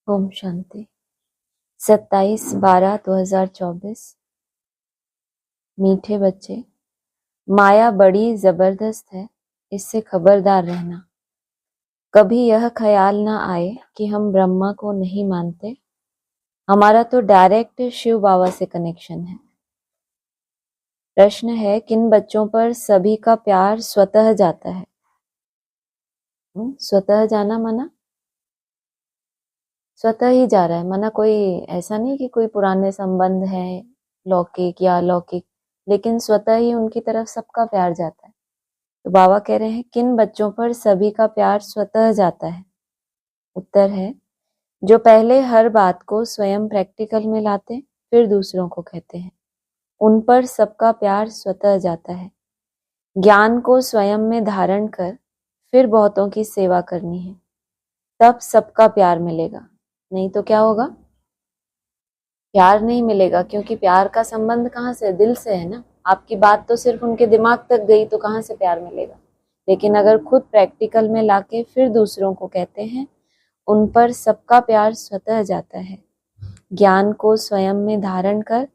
ओम शांति। 27/12/2024। मीठे बच्चे, माया बड़ी जबरदस्त है, इससे खबरदार रहना। कभी यह ख्याल ना आए कि हम ब्रह्मा को नहीं मानते। हमारा तो डायरेक्ट शिव बाबा से कनेक्शन है। प्रश्न है, किन बच्चों पर सभी का प्यार स्वतः जाता है? स्वतः जाना माना स्वतः ही जा रहा है, माना कोई ऐसा नहीं कि कोई पुराने संबंध है लौकिक या अलौकिक, लेकिन स्वतः ही उनकी तरफ सबका प्यार जाता है। तो बाबा कह रहे हैं, किन बच्चों पर सभी का प्यार स्वतः जाता है? उत्तर है, जो पहले हर बात को स्वयं प्रैक्टिकल में लाते फिर दूसरों को कहते हैं, उन पर सबका प्यार स्वतः जाता है। ज्ञान को स्वयं में धारण कर फिर बहुतों की सेवा करनी है, तब सबका प्यार मिलेगा। नहीं तो क्या होगा? प्यार नहीं मिलेगा, क्योंकि प्यार का संबंध कहाँ से? दिल से है ना। आपकी बात तो सिर्फ उनके दिमाग तक गई तो कहाँ से प्यार मिलेगा? लेकिन अगर खुद प्रैक्टिकल में लाके फिर दूसरों को कहते हैं, उन पर सबका प्यार स्वतः जाता है। ज्ञान को स्वयं में धारण कर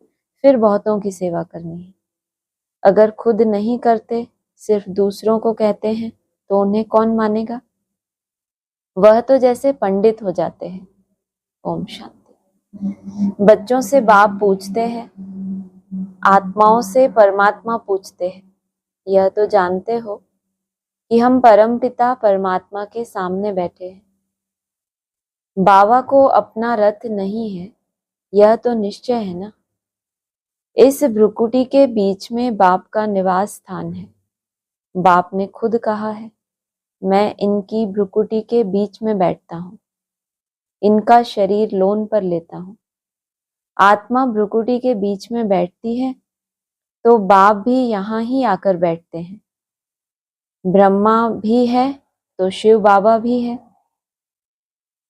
फिर बहुतों की सेवा करनी है। अगर खुद नहीं करते, सिर्फ दूसरों को कहते हैं, तो उन्हें कौन मानेगा? वह तो जैसे पंडित हो जाते हैं। ओम शांति। बच्चों से बाप पूछते हैं, आत्माओं से परमात्मा पूछते हैं, यह तो जानते हो कि हम परमपिता परमात्मा के सामने बैठे हैं। बाबा को अपना रथ नहीं है, यह तो निश्चय है ना। इस भ्रुकुटी के बीच में बाप का निवास स्थान है। बाप ने खुद कहा है, मैं इनकी भ्रुकुटी के बीच में बैठता हूँ, इनका शरीर लोन पर लेता हूँ। आत्मा भ्रुकुटी के बीच में बैठती है तो बाप भी यहाँ ही आकर बैठते हैं। ब्रह्मा भी है तो शिव बाबा भी है।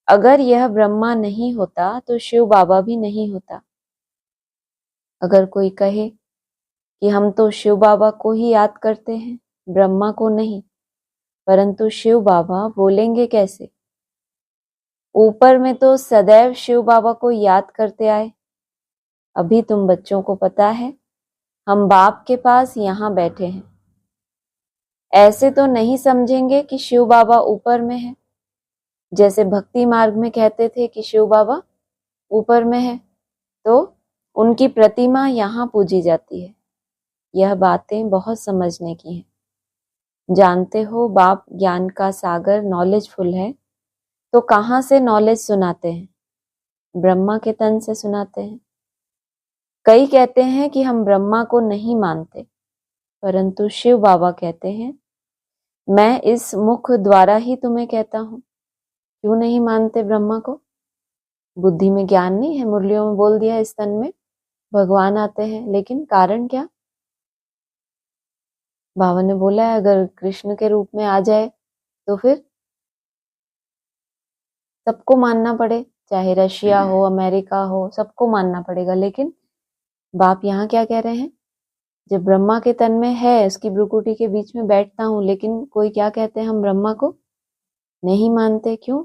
अगर यह ब्रह्मा नहीं होता तो शिव बाबा भी नहीं होता। अगर कोई कहे कि हम तो शिव बाबा को ही याद करते हैं, ब्रह्मा को नहीं, परंतु शिव बाबा बोलेंगे कैसे? ऊपर में तो सदैव शिव बाबा को याद करते आए। अभी तुम बच्चों को पता है, हम बाप के पास यहाँ बैठे हैं। ऐसे तो नहीं समझेंगे कि शिव बाबा ऊपर में है। जैसे भक्ति मार्ग में कहते थे कि शिव बाबा ऊपर में है, तो उनकी प्रतिमा यहाँ पूजी जाती है। यह बातें बहुत समझने की हैं। जानते हो, बाप ज्ञान का सागर नॉलेजफुल है, तो कहाँ से नॉलेज सुनाते हैं? ब्रह्मा के तन से सुनाते हैं। कई कहते हैं कि हम ब्रह्मा को नहीं मानते, परंतु शिव बाबा कहते हैं, मैं इस मुख द्वारा ही तुम्हें कहता हूँ। क्यों नहीं मानते ब्रह्मा को? बुद्धि में ज्ञान नहीं है। मुरलियों में बोल दिया इस तन में भगवान आते हैं, लेकिन कारण क्या? बाबा ने बोला है, अगर कृष्ण के रूप में आ जाए तो फिर सबको मानना पड़े, चाहे रशिया हो, अमेरिका हो, सबको मानना पड़ेगा। लेकिन बाप यहाँ क्या कह रहे हैं? जब ब्रह्मा के तन में है, उसकी भ्रुकुटी के बीच में बैठता हूँ, लेकिन कोई क्या कहते हैं, हम ब्रह्मा को नहीं मानते। क्यों?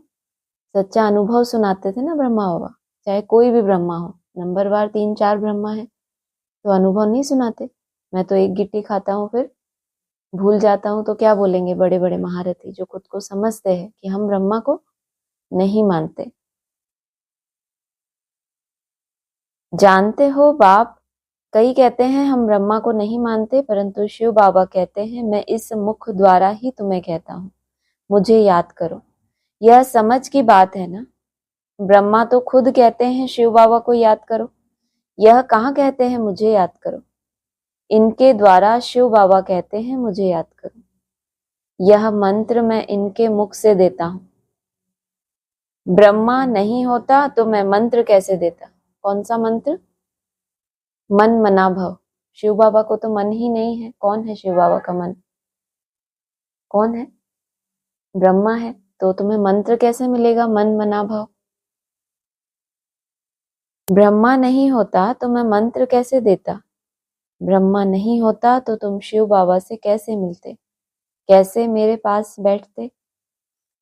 सच्चा अनुभव सुनाते थे ना ब्रह्मा बाबा। चाहे कोई भी ब्रह्मा हो, नंबरवार 3-4 ब्रह्मा है, तो अनुभव नहीं सुनाते। मैं तो एक गिट्टी खाता हूँ फिर भूल जाता हूँ, तो क्या बोलेंगे बड़े बड़े महारथी जो खुद को समझते हैं कि हम ब्रह्मा को नहीं मानते। जानते हो, बाप कई कहते हैं हम ब्रह्मा को नहीं मानते, परंतु शिव बाबा कहते हैं, मैं इस मुख द्वारा ही तुम्हें कहता हूँ, मुझे याद करो। यह समझ की बात है ना। ब्रह्मा तो खुद कहते हैं शिव बाबा को याद करो। यह कहाँ कहते हैं मुझे याद करो? इनके द्वारा शिव बाबा कहते हैं मुझे याद करो। यह मंत्र मैं इनके मुख से देता हूँ। ब्रह्मा नहीं होता तो मैं मंत्र कैसे देता? कौन सा मंत्र? मन मना भव। शिव बाबा को तो मन ही नहीं है। कौन है शिव बाबा का मन? कौन है? ब्रह्मा है। तो तुम्हें मंत्र कैसे मिलेगा मन मना भव? ब्रह्मा नहीं होता तो मैं मंत्र कैसे देता? ब्रह्मा नहीं होता तो तुम शिव बाबा से कैसे मिलते, कैसे मेरे पास बैठते?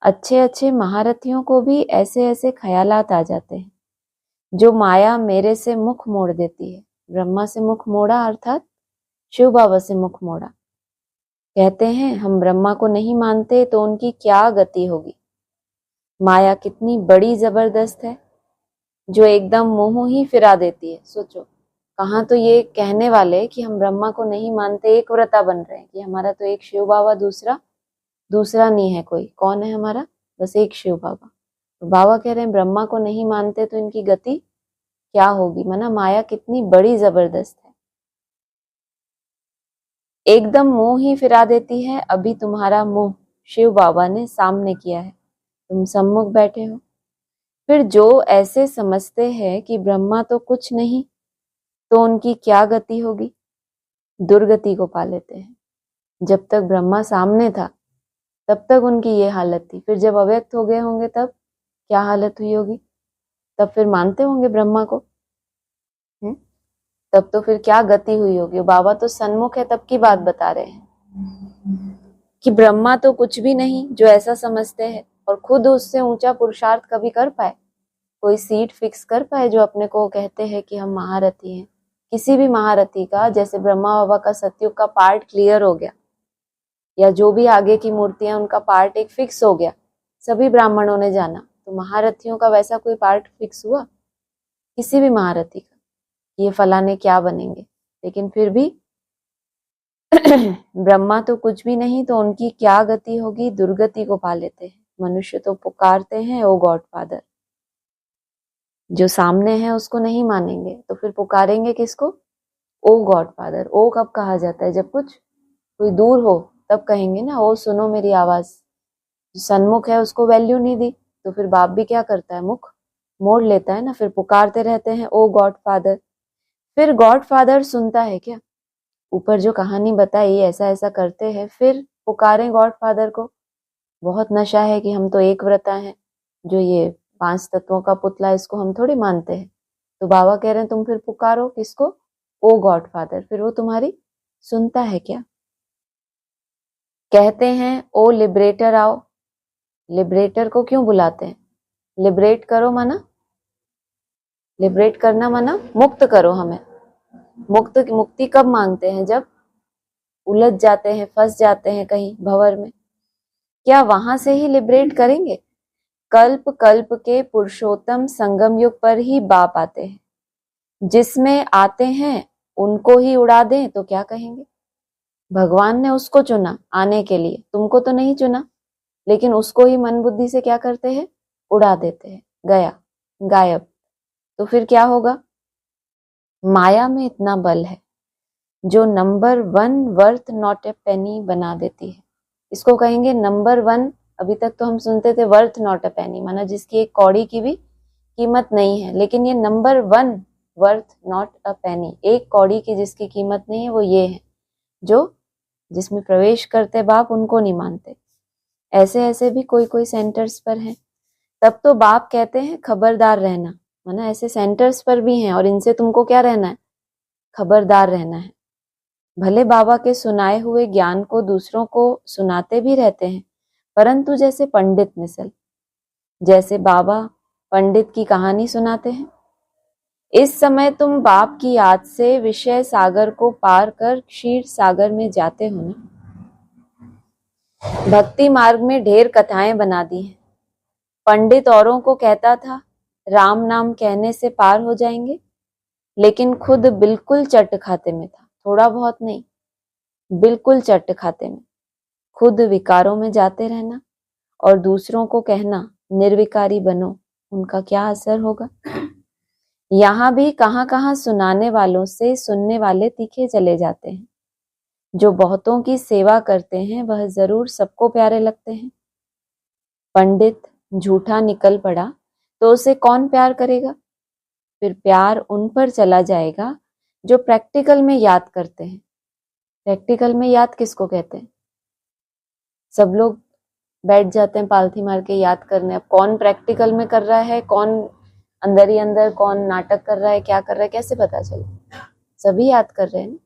अच्छे अच्छे महारथियों को भी ऐसे ऐसे ख्यालात आ जाते हैं जो माया मेरे से मुख मोड़ देती है। ब्रह्मा से मुख मोड़ा अर्थात शिव बाबा से मुख मोड़ा। कहते हैं हम ब्रह्मा को नहीं मानते तो उनकी क्या गति होगी। माया कितनी बड़ी जबरदस्त है जो एकदम मुंह ही फिरा देती है। सोचो, कहाँ तो ये कहने वाले कि हम ब्रह्मा को नहीं मानते, एक व्रता बन रहे हैं कि हमारा तो एक शिव बाबा, दूसरा नहीं है कोई। कौन है हमारा? बस एक शिव बाबा। तो बाबा कह रहे हैं ब्रह्मा को नहीं मानते तो इनकी गति क्या होगी। माना माया कितनी बड़ी जबरदस्त है, एकदम मुंह ही फिरा देती है। अभी तुम्हारा मुंह शिव बाबा ने सामने किया है, तुम सम्मुख बैठे हो। फिर जो ऐसे समझते हैं कि ब्रह्मा तो कुछ नहीं, तो उनकी क्या गति होगी। दुर्गति को पा लेते हैं। जब तक ब्रह्मा सामने था तब तक उनकी ये हालत थी, फिर जब अव्यक्त हो गए होंगे तब क्या हालत हुई होगी। तब फिर मानते होंगे ब्रह्मा को। तब तो फिर क्या गति हुई होगी। बाबा तो सन्मुख है तब की बात बता रहे हैं कि ब्रह्मा तो कुछ भी नहीं जो ऐसा समझते हैं, और खुद उससे ऊंचा पुरुषार्थ कभी कर पाए, कोई सीट फिक्स कर पाए जो अपने को कहते हैं कि हम महारथी हैं। किसी भी महारथी का, जैसे ब्रह्मा बाबा का सतयुग का पार्ट क्लियर हो गया, या जो भी आगे की मूर्तियां उनका पार्ट एक फिक्स हो गया, सभी ब्राह्मणों ने जाना, तो महारथियों का वैसा कोई पार्ट फिक्स हुआ किसी भी महारथी का, ये फलाने क्या बनेंगे। लेकिन फिर भी ब्रह्मा तो कुछ भी नहीं, तो उनकी क्या गति होगी। दुर्गति को पा लेते हैं। मनुष्य तो पुकारते हैं ओ गॉड फादर, जो सामने है उसको नहीं मानेंगे तो फिर पुकारेंगे किसको? ओ गॉड फादर। ओ कब कहा जाता है? जब कुछ कोई दूर हो तब कहेंगे ना, ओ सुनो मेरी आवाज। जो सन्मुख है उसको वैल्यू नहीं दी, तो फिर बाप भी क्या करता है? मुख मोड़ लेता है ना। फिर पुकारते रहते हैं ओ गॉड फादर। फिर गॉड फादर सुनता है क्या? ऊपर जो कहानी बताई ऐसा ऐसा करते हैं, फिर पुकारें गॉड फादर को। बहुत नशा है कि हम तो एक व्रता हैं, जो ये 5 तत्वों का पुतला इसको हम थोड़ी मानते हैं। तो बाबा कह रहे हैं तुम फिर पुकारो किसको? ओ गॉड फादर। फिर वो तुम्हारी सुनता है क्या? कहते हैं ओ लिबरेटर आओ। लिबरेटर को क्यों बुलाते हैं? लिबरेट करो माना, लिबरेट करना माना मुक्त करो हमें। मुक्ति कब मांगते हैं? जब उलझ जाते हैं, फंस जाते हैं कहीं भंवर में। क्या वहां से ही लिबरेट करेंगे? कल्प कल्प के पुरुषोत्तम संगम युग पर ही बाप आते हैं। जिसमें आते हैं उनको ही उड़ा दें तो क्या कहेंगे? भगवान ने उसको चुना आने के लिए, तुमको तो नहीं चुना, लेकिन उसको ही मन बुद्धि से क्या करते हैं? उड़ा देते हैं, गया गायब। तो फिर क्या होगा? माया में इतना बल है जो नंबर 1 वर्थ नॉट ए पेनी बना देती है। इसको कहेंगे नंबर 1। अभी तक तो हम सुनते थे वर्थ नॉट ए पेनी, माना जिसकी एक कौड़ी की भी कीमत नहीं है, लेकिन ये नंबर 1 वर्थ नॉट अ पेनी, एक कौड़ी की जिसकी कीमत नहीं है, वो ये है जो जिसमें प्रवेश करते बाप उनको नहीं मानते। ऐसे ऐसे भी कोई कोई सेंटर्स पर हैं। तब तो बाप कहते हैं खबरदार रहना, माना ऐसे सेंटर्स पर भी हैं और इनसे तुमको क्या रहना है? खबरदार रहना है। भले बाबा के सुनाए हुए ज्ञान को दूसरों को सुनाते भी रहते हैं, परंतु जैसे पंडित मिसल, जैसे बाबा पंडित की कहानी सुनाते हैं। इस समय तुम बाप की याद से विषय सागर को पार कर क्षीर सागर में जाते हो ना। भक्ति मार्ग में ढेर कथाएं बना दी हैं। पंडित औरों को कहता था राम नाम कहने से पार हो जाएंगे, लेकिन खुद बिल्कुल चट खाते में था, थोड़ा बहुत नहीं, बिल्कुल चट खाते में। खुद विकारों में जाते रहना और दूसरों को कहना निर्विकारी बनो, उनका क्या असर होगा। यहाँ भी कहाँ कहाँ सुनाने वालों से सुनने वाले तीखे चले जाते हैं। जो बहुतों की सेवा करते हैं वह जरूर सबको प्यारे लगते हैं। पंडित झूठा निकल पड़ा तो उसे कौन प्यार करेगा? फिर प्यार उन पर चला जाएगा जो प्रैक्टिकल में याद करते हैं। प्रैक्टिकल में याद किसको कहते हैं? सब लोग बैठ जाते हैं पालथी मार के याद करने। अब कौन प्रैक्टिकल में कर रहा है, कौन अंदर ही अंदर, कौन नाटक कर रहा है, क्या कर रहा है, कैसे पता चले? सभी याद कर रहे हैं ना।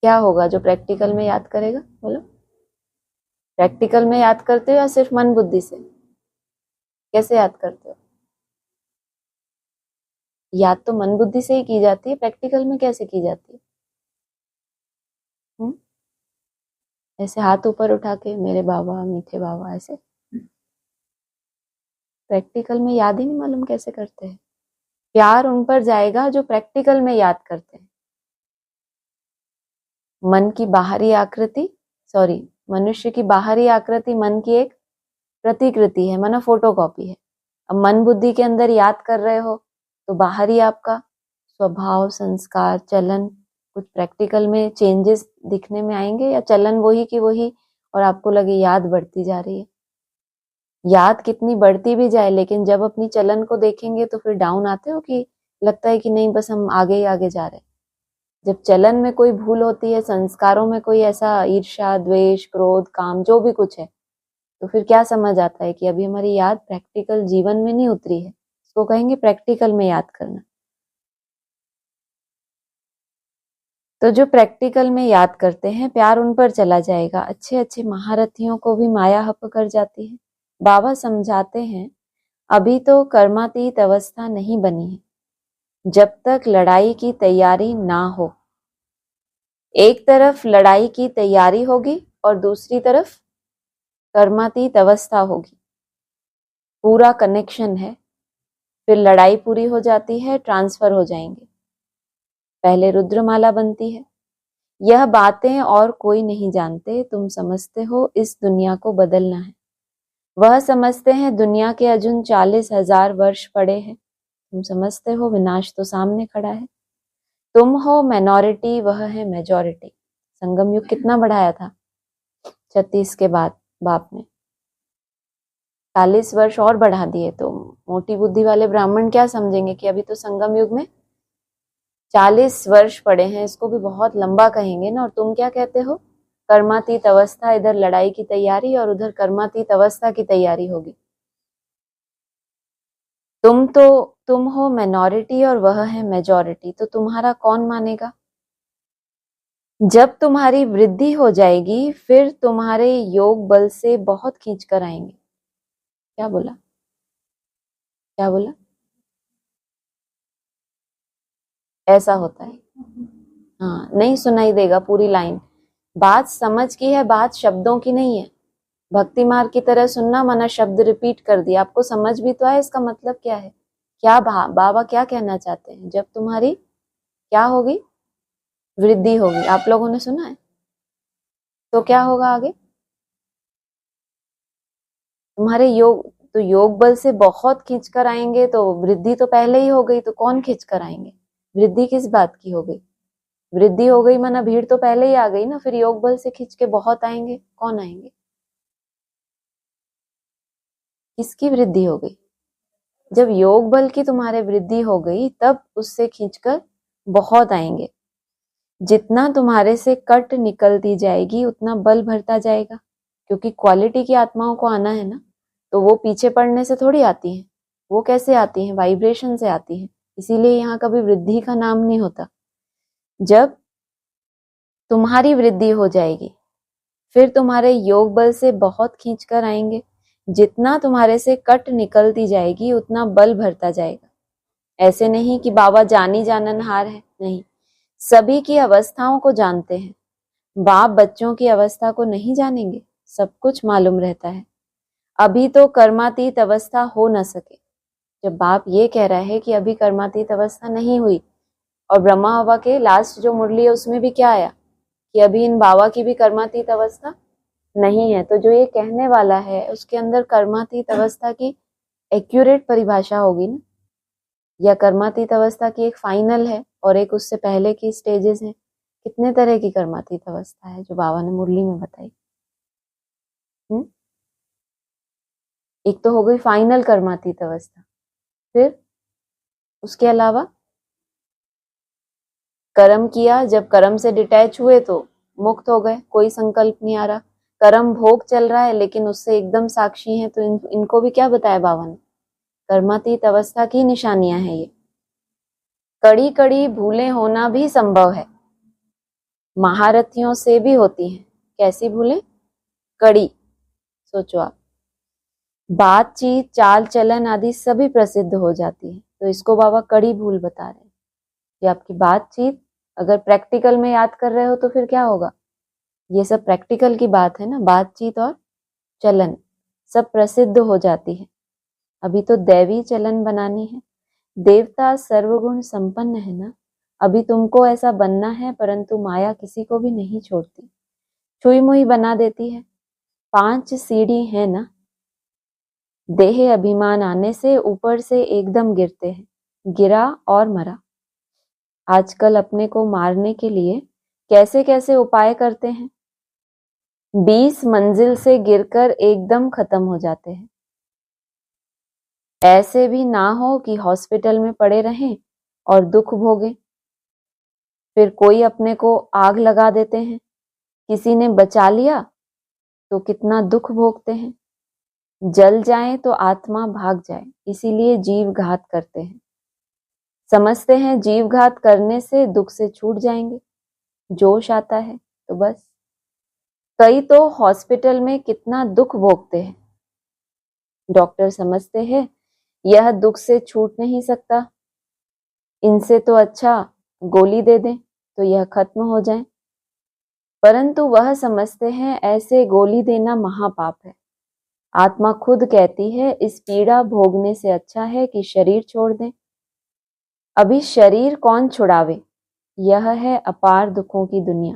क्या होगा जो प्रैक्टिकल में याद करेगा? बोलो। प्रैक्टिकल में याद करते हो या सिर्फ मन बुद्धि से? कैसे याद करते हो? याद तो मन बुद्धि से ही की जाती है, प्रैक्टिकल में कैसे की जाती है? ऐसे हाथ ऊपर उठा के मेरे बाबा, मीठे बाबा, ऐसे? प्रैक्टिकल में याद ही नहीं मालूम कैसे करते हैं। प्यार उन पर जाएगा जो प्रैक्टिकल में याद करते हैं। मन की बाहरी आकृति, सॉरी, मनुष्य की बाहरी आकृति मन की एक प्रतिकृति है, माना फोटोकॉपी है। अब मन बुद्धि के अंदर याद कर रहे हो तो बाहरी आपका स्वभाव, संस्कार, चलन कुछ प्रैक्टिकल में चेंजेस दिखने में आएंगे, या चलन वही की वही और आपको लगे याद बढ़ती जा रही है? याद कितनी बढ़ती भी जाए, लेकिन जब अपनी चलन को देखेंगे तो फिर डाउन आते हो कि लगता है कि नहीं बस हम आगे ही आगे जा रहे हैं। जब चलन में कोई भूल होती है, संस्कारों में कोई ऐसा ईर्ष्या, द्वेष, क्रोध, काम जो भी कुछ है, तो फिर क्या समझ आता है कि अभी हमारी याद प्रैक्टिकल जीवन में नहीं उतरी है। इसको कहेंगे प्रैक्टिकल में याद करना। तो जो प्रैक्टिकल में याद करते हैं, प्यार उन पर चला जाएगा। अच्छे अच्छे महारथियों को भी माया हप कर जाती है। बाबा समझाते हैं, अभी तो कर्मातीत अवस्था नहीं बनी है जब तक लड़ाई की तैयारी ना हो। एक तरफ लड़ाई की तैयारी होगी और दूसरी तरफ कर्मातीत अवस्था होगी। पूरा कनेक्शन है। फिर लड़ाई पूरी हो जाती है, ट्रांसफर हो जाएंगे। पहले रुद्रमाला बनती है। यह बातें और कोई नहीं जानते, तुम समझते हो इस दुनिया को बदलना है। वह समझते हैं दुनिया के अजुन 40,000 वर्ष पड़े हैं। तुम समझते हो विनाश तो सामने खड़ा है। तुम हो माइनॉरिटी, वह है मेजॉरिटी। संगम युग कितना बढ़ाया था 36 के बाद बाप ने? 40 वर्ष और बढ़ा दिए। तो मोटी बुद्धि वाले ब्राह्मण क्या समझेंगे कि अभी तो संगम युग में 40 वर्ष पड़े हैं, इसको भी बहुत लंबा कहेंगे ना। और तुम क्या कहते हो? कर्मातीत अवस्था, इधर लड़ाई की तैयारी और उधर कर्मातीत अवस्था की तैयारी होगी। तुम हो माइनॉरिटी और वह है मेजॉरिटी, तो तुम्हारा कौन मानेगा? जब तुम्हारी वृद्धि हो जाएगी फिर तुम्हारे योग बल से बहुत खींच कर आएंगे। क्या बोला? क्या बोला? ऐसा होता है। हाँ, नहीं सुनाई देगा पूरी लाइन। बात समझ की है, बात शब्दों की नहीं है। भक्ति मार्ग की तरह सुनना, माना शब्द रिपीट कर दिया, आपको समझ भी तो आए इसका मतलब क्या है। क्या बाबा क्या कहना चाहते हैं? जब तुम्हारी क्या होगी? वृद्धि होगी। आप लोगों ने सुना है? तो क्या होगा आगे? तुम्हारे योग, तो योग बल से बहुत खींच कर आएंगे। तो वृद्धि तो पहले ही हो गई, तो कौन खींच कर आएंगे? वृद्धि किस बात की हो गई? वृद्धि हो गई माना भीड़ तो पहले ही आ गई ना। फिर योग बल से खींच के बहुत आएंगे, कौन आएंगे? किसकी वृद्धि हो गई? जब योग बल की तुम्हारे वृद्धि हो गई तब उससे खींचकर बहुत आएंगे। जितना तुम्हारे से कट निकलती जाएगी उतना बल भरता जाएगा, क्योंकि क्वालिटी की आत्माओं को आना है ना। तो वो पीछे पड़ने से थोड़ी आती हैं। वो कैसे आती हैं? वाइब्रेशन से आती हैं। इसीलिए यहाँ कभी वृद्धि का नाम नहीं होता। जब तुम्हारी वृद्धि हो जाएगी फिर तुम्हारे योग बल से बहुत खींच कर आएंगे। जितना तुम्हारे से कट निकलती जाएगी उतना बल भरता जाएगा। ऐसे नहीं कि बाबा जानी जाननहार है, नहीं, सभी की अवस्थाओं को जानते हैं। बाप बच्चों की अवस्था को नहीं जानेंगे? सब कुछ मालूम रहता है। अभी तो कर्मातीत अवस्था हो न सके। जब बाप ये कह रहा है कि अभी कर्मातीत अवस्था नहीं हुई, और ब्रह्मा बाबा के लास्ट जो मुरली है उसमें भी क्या आया कि अभी इन बाबा की भी कर्मातीत अवस्था नहीं है, तो जो ये कहने वाला है उसके अंदर कर्मातीत अवस्था की एक्यूरेट परिभाषा होगी ना, या कर्मातीत अवस्था की एक फाइनल है और एक उससे पहले की स्टेजेस हैं। कितने तरह की कर्मातीत अवस्था है जो बाबा ने मुरली में बताई? एक तो हो गई फाइनल कर्मातीत अवस्था, फिर उसके अलावा कर्म किया, जब कर्म से डिटैच हुए तो मुक्त हो गए, कोई संकल्प नहीं आ रहा। कर्म भोग चल रहा है लेकिन उससे एकदम साक्षी हैं, तो इनको भी क्या बताया बाबा ने? कर्मातीत अवस्था की निशानियां हैं ये। कड़ी कड़ी भूलें होना भी संभव है, महारथियों से भी होती हैं। कैसी भूलें? कड़ी, सोचो आप, बातचीत, चाल चलन आदि सभी प्रसिद्ध हो जाती है। तो इसको बाबा कड़ी भूल बता रहे हैं कि आपकी बातचीत अगर प्रैक्टिकल में याद कर रहे हो तो फिर क्या होगा, ये सब प्रैक्टिकल की बात है ना, बातचीत और चलन सब प्रसिद्ध हो जाती है। अभी तो दैवी चलन बनानी है, देवता सर्वगुण संपन्न है ना, अभी तुमको ऐसा बनना है, परंतु माया किसी को भी नहीं छोड़ती, छुई मुई बना देती है। 5 सीढ़ी है ना, देह अभिमान आने से ऊपर से एकदम गिरते हैं, गिरा और मरा। आजकल अपने को मारने के लिए कैसे कैसे उपाय करते हैं, 20 मंजिल से गिरकर एकदम खत्म हो जाते हैं। ऐसे भी ना हो कि हॉस्पिटल में पड़े रहें और दुख भोगे, फिर कोई अपने को आग लगा देते हैं, किसी ने बचा लिया तो कितना दुख भोगते हैं, जल जाए तो आत्मा भाग जाए, इसीलिए जीव घात करते हैं। समझते हैं जीव घात करने से दुख से छूट जाएंगे, जोश आता है तो बस। कई तो हॉस्पिटल में कितना दुख भोगते हैं, डॉक्टर समझते हैं यह दुख से छूट नहीं सकता, इनसे तो अच्छा गोली दे दें तो यह खत्म हो जाए, परंतु वह समझते हैं ऐसे गोली देना महापाप है। आत्मा खुद कहती है इस पीड़ा भोगने से अच्छा है कि शरीर छोड़ दें। अभी शरीर कौन छुड़ावे, यह है अपार दुखों की दुनिया,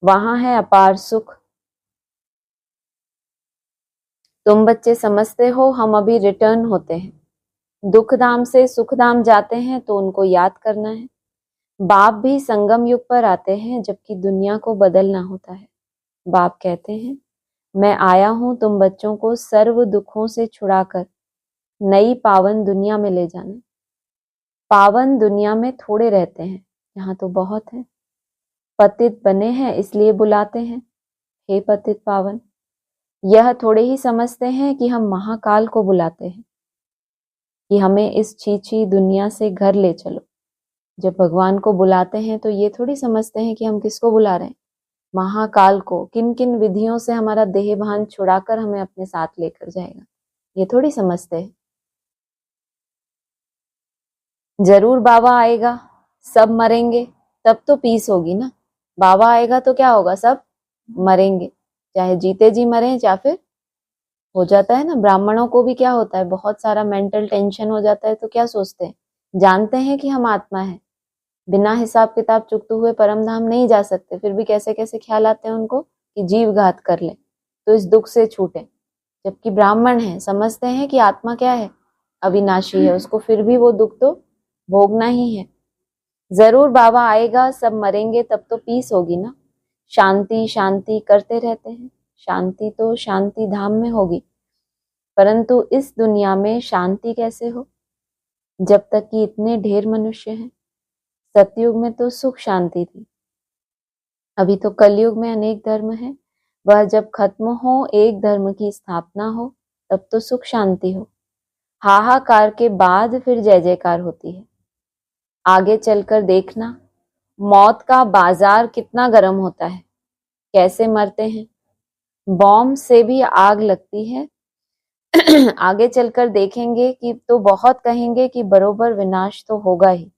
वहां है अपार सुख। तुम बच्चे समझते हो हम अभी रिटर्न होते हैं, दुख धाम से सुख धाम जाते हैं तो उनको याद करना है। बाप भी संगम युग पर आते हैं जबकि दुनिया को बदलना होता है। बाप कहते हैं मैं आया हूं तुम बच्चों को सर्व दुखों से छुड़ाकर नई पावन दुनिया में ले जाने। पावन दुनिया में थोड़े रहते हैं, यहाँ तो बहुत है। पतित बने हैं इसलिए बुलाते हैं, हे पतित पावन। यह थोड़े ही समझते हैं कि हम महाकाल को बुलाते हैं कि हमें इस छीछी दुनिया से घर ले चलो। जब भगवान को बुलाते हैं तो ये थोड़ी समझते हैं कि हम किसको बुला रहे हैं, महाकाल को। किन किन विधियों से हमारा देह भान छुड़ाकर हमें अपने साथ लेकर जाएगा, ये थोड़ी समझते हैं। जरूर बाबा आएगा, सब मरेंगे, तब तो पीस होगी ना। बाबा आएगा तो क्या होगा, सब मरेंगे, चाहे जीते जी मरें या फिर हो जाता है ना। ब्राह्मणों को भी क्या होता है, बहुत सारा मेंटल टेंशन हो जाता है तो क्या सोचते हैं, जानते हैं कि हम आत्मा है, बिना हिसाब किताब चुकते हुए परम धाम नहीं जा सकते, फिर भी कैसे कैसे ख्याल आते हैं उनको कि जीव घात कर ले तो इस दुख से छूटे। जबकि ब्राह्मण है, समझते हैं कि आत्मा क्या है, अविनाशी है, उसको फिर भी वो दुख तो भोगना ही है। जरूर बाबा आएगा, सब मरेंगे, तब तो पीस होगी ना। शांति शांति करते रहते हैं, शांति तो शांति धाम में होगी, परंतु इस दुनिया में शांति कैसे हो जब तक कि इतने ढेर मनुष्य हैं। सतयुग में तो सुख शांति थी, अभी तो कलयुग में अनेक धर्म है। वह जब खत्म हो, एक धर्म की स्थापना हो, तब तो सुख शांति हो। हाहाकार के बाद फिर जय जयकार होती है। आगे चलकर देखना मौत का बाजार कितना गर्म होता है, कैसे मरते हैं, बॉम्ब से भी आग लगती है। आगे चलकर देखेंगे कि तो बहुत कहेंगे कि बरोबर विनाश तो होगा ही।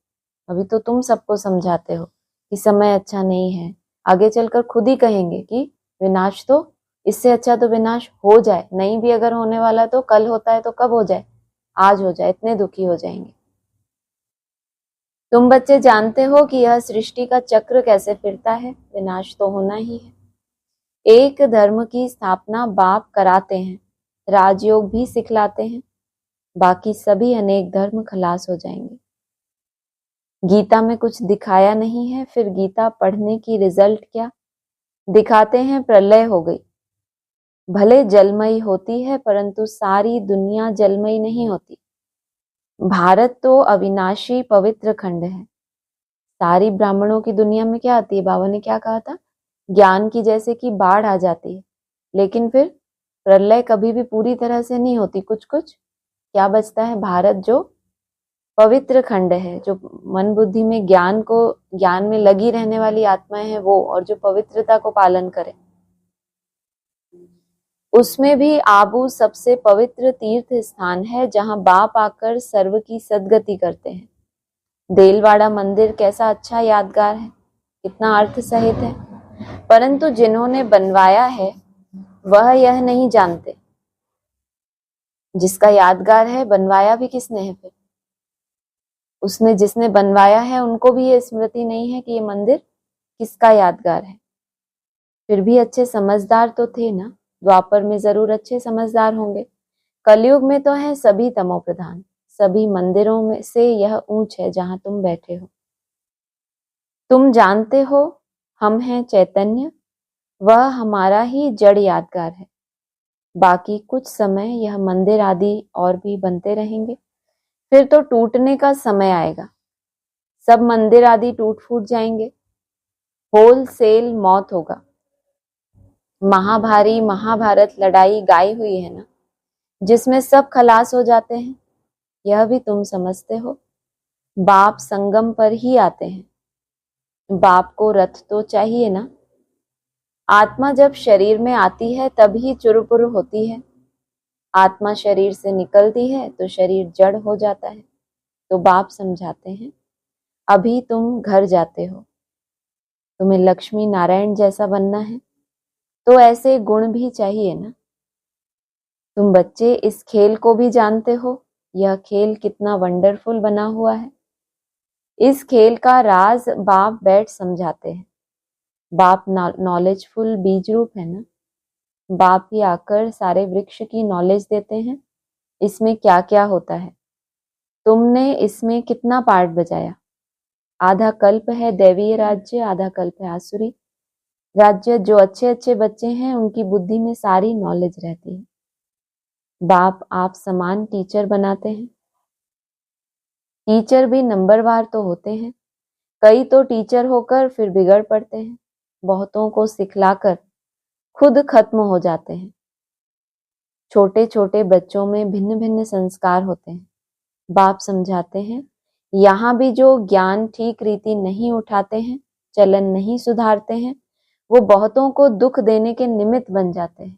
अभी तो तुम सबको समझाते हो कि समय अच्छा नहीं है, आगे चलकर खुद ही कहेंगे कि विनाश तो, इससे अच्छा तो विनाश हो जाए, नहीं भी अगर होने वाला तो कल होता है तो कब हो जाए, आज हो जाए, इतने दुखी हो जाएंगे। तुम बच्चे जानते हो कि यह सृष्टि का चक्र कैसे फिरता है, विनाश तो होना ही है। एक धर्म की स्थापना बाप कराते हैं, राजयोग भी सिखलाते हैं, बाकी सभी अनेक धर्म खलास हो जाएंगे। गीता में कुछ दिखाया नहीं है, फिर गीता पढ़ने की रिजल्ट क्या, दिखाते हैं प्रलय हो गई। भले जलमयी होती है परंतु सारी दुनिया जलमयी नहीं होती। भारत तो अविनाशी पवित्र खंड है। सारी ब्राह्मणों की दुनिया में क्या आती है, बाबा ने क्या कहा था, ज्ञान की जैसे कि बाढ़ आ जाती है, लेकिन फिर प्रलय कभी भी पूरी तरह से नहीं होती, कुछ कुछ क्या बचता है। भारत जो पवित्र खंड है, जो मन बुद्धि में ज्ञान में लगी रहने वाली आत्माएं हैं वो, और जो पवित्रता को पालन करे, उसमें भी आबू सबसे पवित्र तीर्थ स्थान है जहां बाप आकर सर्व की सद्गति करते हैं। देलवाड़ा मंदिर कैसा अच्छा यादगार है, कितना अर्थ सहित है, परंतु जिन्होंने बनवाया है वह यह नहीं जानते। जिसका यादगार है, बनवाया भी किसने है? फिर उसने जिसने बनवाया है उनको भी ये स्मृति नहीं है कि ये मंदिर किसका यादगार है। फिर भी अच्छे समझदार तो थे ना, द्वापर में जरूर अच्छे समझदार होंगे। कलयुग में तो है सभी तमो प्रधान। सभी मंदिरों में से यह ऊंच है जहां तुम बैठे हो। तुम जानते हो हम हैं चैतन्य, वह हमारा ही जड़ यादगार है। बाकी कुछ समय यह मंदिर आदि और भी बनते रहेंगे, फिर तो टूटने का समय आएगा। सब मंदिर आदि टूट फूट जाएंगे, होल सेल मौत होगा। महाभारी महाभारत लड़ाई गाई हुई है ना, जिसमें सब खलास हो जाते हैं। यह भी तुम समझते हो। बाप संगम पर ही आते हैं। बाप को रथ तो चाहिए ना। आत्मा जब शरीर में आती है तभी चुरपुर होती है। आत्मा शरीर से निकलती है तो शरीर जड़ हो जाता है। तो बाप समझाते हैं, अभी तुम घर जाते हो, तुम्हें लक्ष्मी नारायण जैसा बनना है, तो ऐसे गुण भी चाहिए ना। तुम बच्चे इस खेल को भी जानते हो। यह खेल कितना वंडरफुल बना हुआ है। इस खेल का राज बाप बैठ समझाते हैं। बाप नॉलेजफुल बीज रूप है ना। बाप ही आकर सारे वृक्ष की नॉलेज देते हैं, इसमें क्या क्या होता है। तुमने इसमें कितना पार्ट बजाया। आधा कल्प है दैवीय राज्य, आधा कल्प है आसुरी राज्य। जो अच्छे अच्छे बच्चे हैं उनकी बुद्धि में सारी नॉलेज रहती है। बाप आप समान टीचर बनाते हैं। टीचर भी नंबरवार तो होते हैं। कई तो टीचर होकर फिर बिगड़ पड़ते हैं। बहुतों को सिखलाकर खुद खत्म हो जाते हैं। छोटे छोटे बच्चों में भिन्न भिन्न संस्कार होते हैं। बाप समझाते हैं, यहाँ भी जो ज्ञान ठीक रीति नहीं उठाते हैं, चलन नहीं सुधारते हैं, वो बहुतों को दुख देने के निमित्त बन जाते हैं।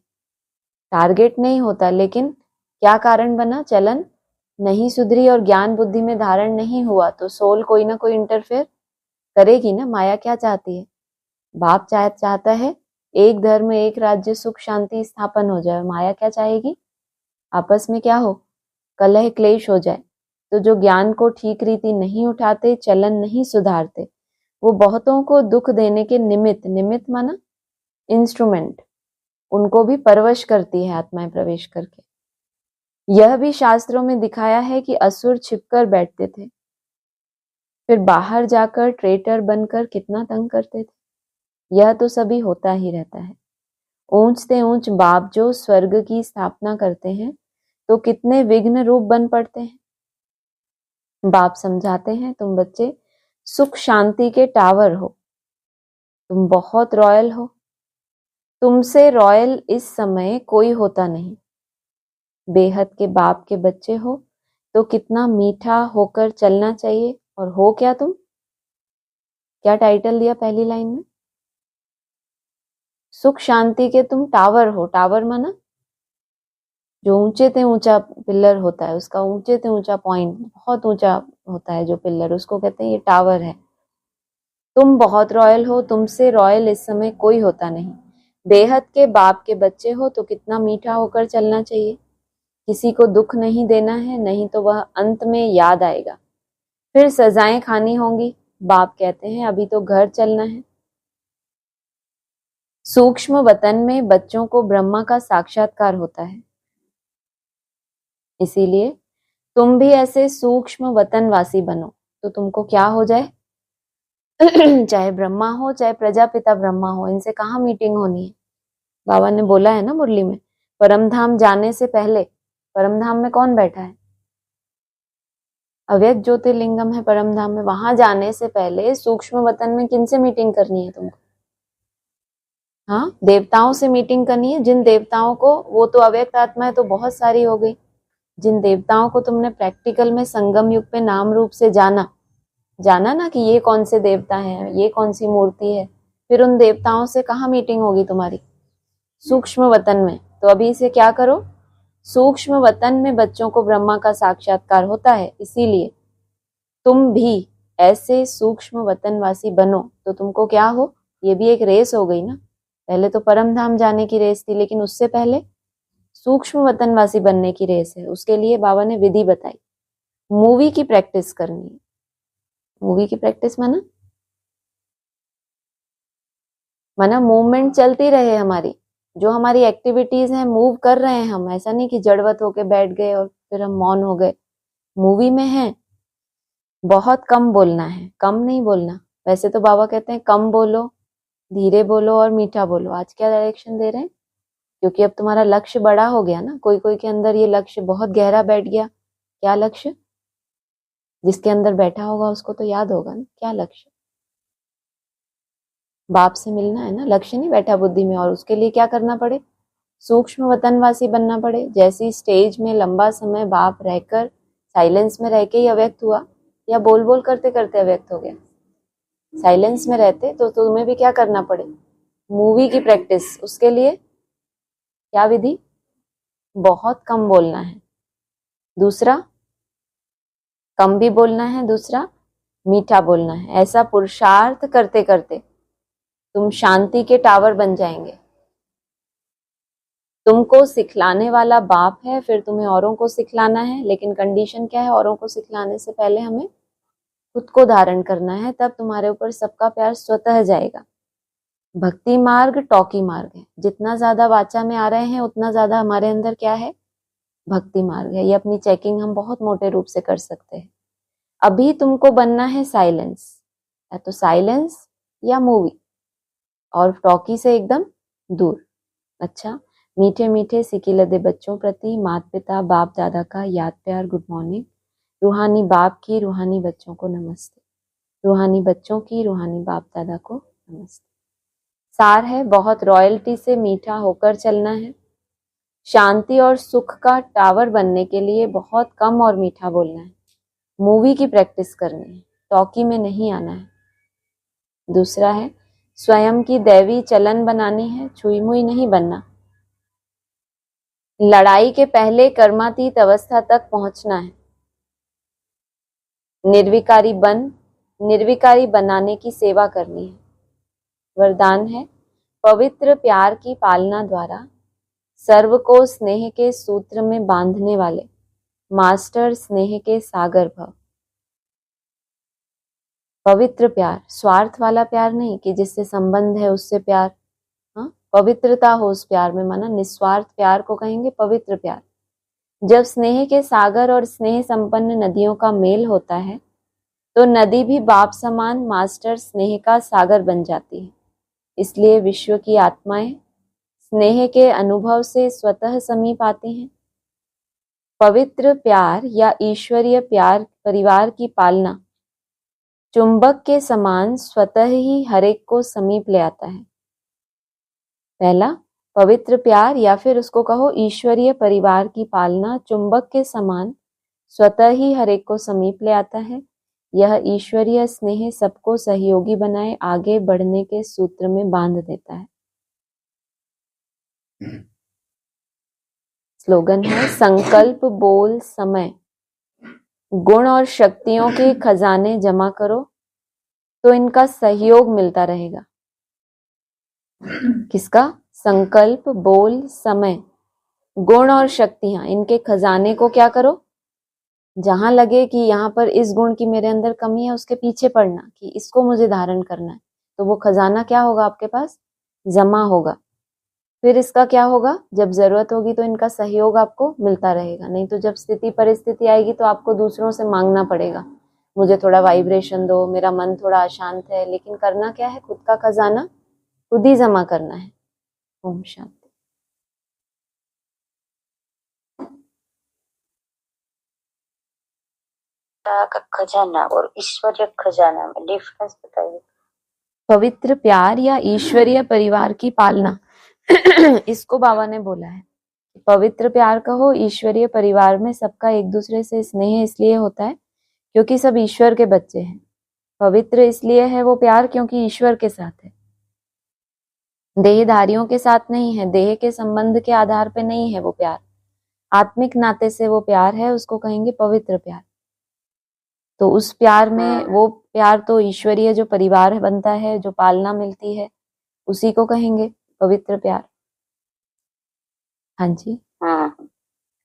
टारगेट नहीं होता, लेकिन क्या कारण बना? चलन नहीं सुधरी और ज्ञान बुद्धि में धारण नहीं हुआ, तो सोल कोई ना कोई इंटरफेयर करेगी ना। माया क्या चाहती है? बाप चाहता है एक धर्म एक राज्य सुख शांति स्थापन हो जाए। माया क्या चाहेगी? आपस में क्या हो? कलह क्लेश हो जाए। तो जो ज्ञान को ठीक रीति नहीं उठाते, चलन नहीं सुधारते, वो बहुतों को दुख देने के निमित्त माना इंस्ट्रूमेंट, उनको भी परवश करती है आत्माएं प्रवेश करके। यह भी शास्त्रों में दिखाया है कि असुर छिपकर बैठते थे, फिर बाहर जाकर ट्रेटर बनकर कितना तंग करते थे। यह तो सभी होता ही रहता है। ऊंच से ऊंच बाप जो स्वर्ग की स्थापना करते हैं तो कितने विघ्न रूप बन पड़ते हैं। बाप समझाते हैं, तुम बच्चे सुख शांति के टावर हो। तुम बहुत रॉयल हो। तुमसे रॉयल इस समय कोई होता नहीं। बेहद के बाप के बच्चे हो तो कितना मीठा होकर चलना चाहिए। और हो क्या तुम? क्या टाइटल दिया पहली लाइन में? सुख शांति के तुम टावर हो। टावर माना जो ऊंचे से ऊंचा पिलर होता है, उसका ऊंचे से ऊंचा पॉइंट, बहुत ऊंचा होता है जो पिलर, उसको कहते हैं ये टावर है। तुम बहुत रॉयल हो। तुमसे रॉयल इस समय कोई होता नहीं। बेहद के बाप के बच्चे हो तो कितना मीठा होकर चलना चाहिए। किसी को दुख नहीं देना है, नहीं तो वह अंत में याद आएगा, फिर सजाएं खानी होंगी। बाप कहते हैं अभी तो घर चलना है। सूक्ष्म वतन में बच्चों को ब्रह्मा का साक्षात्कार होता है, इसीलिए तुम भी ऐसे सूक्ष्म वतनवासी बनो तो तुमको क्या हो जाए। चाहे ब्रह्मा हो चाहे प्रजापिता ब्रह्मा हो, इनसे कहाँ मीटिंग होनी है। बाबा ने बोला है ना मुरली में, परम धाम जाने से पहले, परम धाम में कौन बैठा है? अव्यक्त ज्योतिर्लिंगम है परम धाम में। वहां जाने से पहले सूक्ष्म वतन में किनसे मीटिंग करनी है तुमको? हाँ, देवताओं से मीटिंग करनी है। जिन देवताओं को, वो तो अव्यक्त आत्माएं तो बहुत सारी हो गई। जिन देवताओं को तुमने प्रैक्टिकल में संगम युग पे नाम रूप से जाना ना कि ये कौन से देवता हैं, ये कौन सी मूर्ति है, फिर उन देवताओं से कहाँ मीटिंग होगी तुम्हारी? सूक्ष्म वतन में। तो अभी इसे क्या करो, सूक्ष्म वतन में बच्चों को ब्रह्मा का साक्षात्कार होता है, इसीलिए तुम भी ऐसे सूक्ष्म वतनवासी बनो। तो तुमको क्या हो, ये भी एक रेस हो गई ना। पहले तो परम धाम जाने की रेस थी, लेकिन उससे पहले सूक्ष्म वतनवासी बनने की रेस है। उसके लिए बाबा ने विधि बताई, मूवी की प्रैक्टिस करनी है। मूवी की प्रैक्टिस माना मूवमेंट चलती रहे हमारी, जो हमारी एक्टिविटीज हैं मूव कर रहे हैं हम, ऐसा नहीं कि जड़वत होके बैठ गए और फिर हम मौन हो गए। मूवी में है, बहुत कम बोलना है, कम नहीं बोलना। वैसे तो बाबा कहते हैं कम बोलो, धीरे बोलो और मीठा बोलो। आज क्या डायरेक्शन दे रहे हैं, क्योंकि अब तुम्हारा लक्ष्य बड़ा हो गया ना। कोई कोई के अंदर ये लक्ष्य बहुत गहरा बैठ गया। क्या लक्ष्य, जिसके अंदर बैठा होगा उसको तो याद होगा ना, क्या लक्ष्य, बाप से मिलना है ना। लक्ष्य नहीं बैठा बुद्धि में, और उसके लिए क्या करना पड़े, सूक्ष्म वतनवासी बनना पड़े। जैसी स्टेज में लंबा समय बाप रहकर साइलेंस में रह के ही अव्यक्त हुआ, या बोल बोल करते करते अव्यक्त हो गया। साइलेंस में रहते तो तुम्हें भी क्या करना पड़े, मूवी की प्रैक्टिस। उसके लिए क्या विधि, बहुत कम बोलना है, दूसरा कम भी बोलना है, दूसरा मीठा बोलना है। ऐसा पुरुषार्थ करते करते तुम शांति के टावर बन जाएंगे। तुमको सिखलाने वाला बाप है, फिर तुम्हें औरों को सिखलाना है। लेकिन कंडीशन क्या है, औरों को सिखलाने से पहले हमें खुद को धारण करना है, तब तुम्हारे ऊपर सबका प्यार स्वतः जाएगा। भक्ति मार्ग टॉकी मार्ग है। जितना ज्यादा वाचा में आ रहे हैं उतना ज्यादा हमारे अंदर क्या है, भक्ति मार्ग है। ये अपनी चेकिंग हम बहुत मोटे रूप से कर सकते हैं। अभी तुमको बनना है साइलेंस, या तो साइलेंस या मूवी, और टॉकी से एकदम दूर। अच्छा, मीठे मीठे सिकिलदे बच्चों प्रति माता पिता बाप दादा का याद प्यार गुड मॉर्निंग। रूहानी बाप की रूहानी बच्चों को नमस्ते, रूहानी बच्चों की रूहानी बाप दादा को नमस्ते। सार है, बहुत रॉयल्टी से मीठा होकर चलना है। शांति और सुख का टावर बनने के लिए बहुत कम और मीठा बोलना है। मूवी की प्रैक्टिस करनी है, टॉकी में नहीं आना है। दूसरा है, स्वयं की दैवी चलन बनानी है, छुई मुई नहीं बनना। लड़ाई के पहले कर्मातीत अवस्था तक पहुंचना है। निर्विकारी बनाने की सेवा करनी है। वरदान है, पवित्र प्यार की पालना द्वारा सर्व को स्नेह के सूत्र में बांधने वाले मास्टर स्नेह के सागर भव। पवित्र प्यार, स्वार्थ वाला प्यार नहीं कि जिससे संबंध है उससे प्यार। हाँ, पवित्रता हो उस प्यार में, माना निस्वार्थ प्यार को कहेंगे पवित्र प्यार। जब स्नेह के सागर और स्नेह संपन्न नदियों का मेल होता है तो नदी भी बाप समान मास्टर स्नेह का सागर बन जाती है। इसलिए विश्व की आत्माएं स्नेह के अनुभव से स्वतः समीप आती हैं। पवित्र प्यार या ईश्वरीय प्यार परिवार की पालना चुंबक के समान स्वतः ही हरेक को समीप ले आता है। पहला, पवित्र प्यार या फिर उसको कहो ईश्वरीय परिवार की पालना चुंबक के समान स्वतः ही हरेक को समीप ले आता है। यह ईश्वरीय स्नेह सबको सहयोगी बनाए आगे बढ़ने के सूत्र में बांध देता है। स्लोगन है, संकल्प बोल समय गुण और शक्तियों के खजाने जमा करो तो इनका सहयोग मिलता रहेगा। किसका, संकल्प बोल समय गुण और शक्तियां, इनके खजाने को क्या करो, जहां लगे कि यहाँ पर इस गुण की मेरे अंदर कमी है उसके पीछे पड़ना कि इसको मुझे धारण करना है, तो वो खजाना क्या होगा आपके पास, जमा होगा। फिर इसका क्या होगा, जब जरूरत होगी तो इनका सहयोग आपको मिलता रहेगा। नहीं तो जब स्थिति परिस्थिति आएगी तो आपको दूसरों से मांगना पड़ेगा, मुझे थोड़ा वाइब्रेशन दो, मेरा मन थोड़ा अशांत है। लेकिन करना क्या है, खुद का खजाना खुद ही जमा करना है। ओम शांति। का खजाना और ईश्वरीय खजाना में डिफरेंस बताइए। पवित्र प्यार या ईश्वरीय परिवार की पालना इसको बाबा ने बोला है। पवित्र प्यार कहो, ईश्वरीय परिवार में सबका एक दूसरे से स्नेह इसलिए होता है क्योंकि सब ईश्वर के बच्चे हैं। पवित्र इसलिए है वो प्यार क्योंकि ईश्वर के साथ है। देहधारियों के साथ नहीं है, देह के संबंध के आधार पे नहीं है वो प्यार, आत्मिक नाते से वो प्यार है, उसको कहेंगे पवित्र प्यार। तो उस प्यार में वो प्यार तो ईश्वरीय जो परिवार बनता है, जो पालना मिलती है, उसी को कहेंगे पवित्र प्यार। हाँ जी।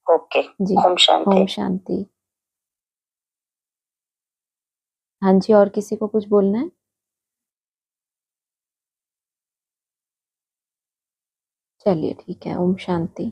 ओके जी। ओम शांति। ओम शांति। हाँ जी, और किसी को कुछ बोलना है? चलिए ठीक है, ओम शांति।